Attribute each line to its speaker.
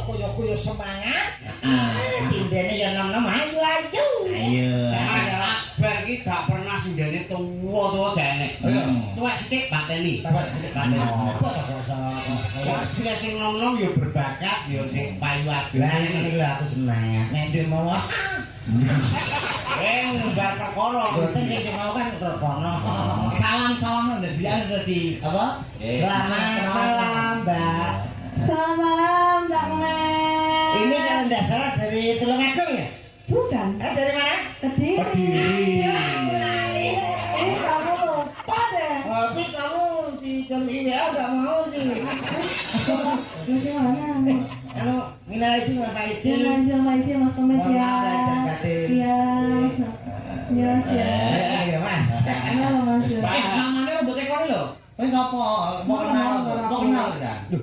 Speaker 1: kuyo semangat. Sindene ya nom-nom ayo.
Speaker 2: Ayo.
Speaker 1: Akbar iki gak pernah sindene tuwa gane. Ayo, tuwek sithik bateni. Apa to sing nom-nom ya berbakat ya sing payu ageng. Lah iki lho aku semangat. Nek ndek mau ngumbar perkara. Sing mau kan perkara. Salam-salam ndek dadi apa? Selamat malam, Mbak.
Speaker 3: Selamat malam, Mbak Mas.
Speaker 1: Ini kan dasar dari Tulungagung ya?
Speaker 3: Bukan.
Speaker 1: Dari mana?
Speaker 3: Kediri. Ini kamu lupa deh.
Speaker 1: Tapi kamu di jam ini nggak mau sih.
Speaker 3: Bagaimana?
Speaker 1: Kalau minal itu apa itu?
Speaker 3: Sama isi Mas Komet ya. Iya. Iya, iya.
Speaker 1: Iya Mas.
Speaker 3: Halo Mas.
Speaker 2: Namanya udah tekoni lho. Wis sapa? Mau kenal kan?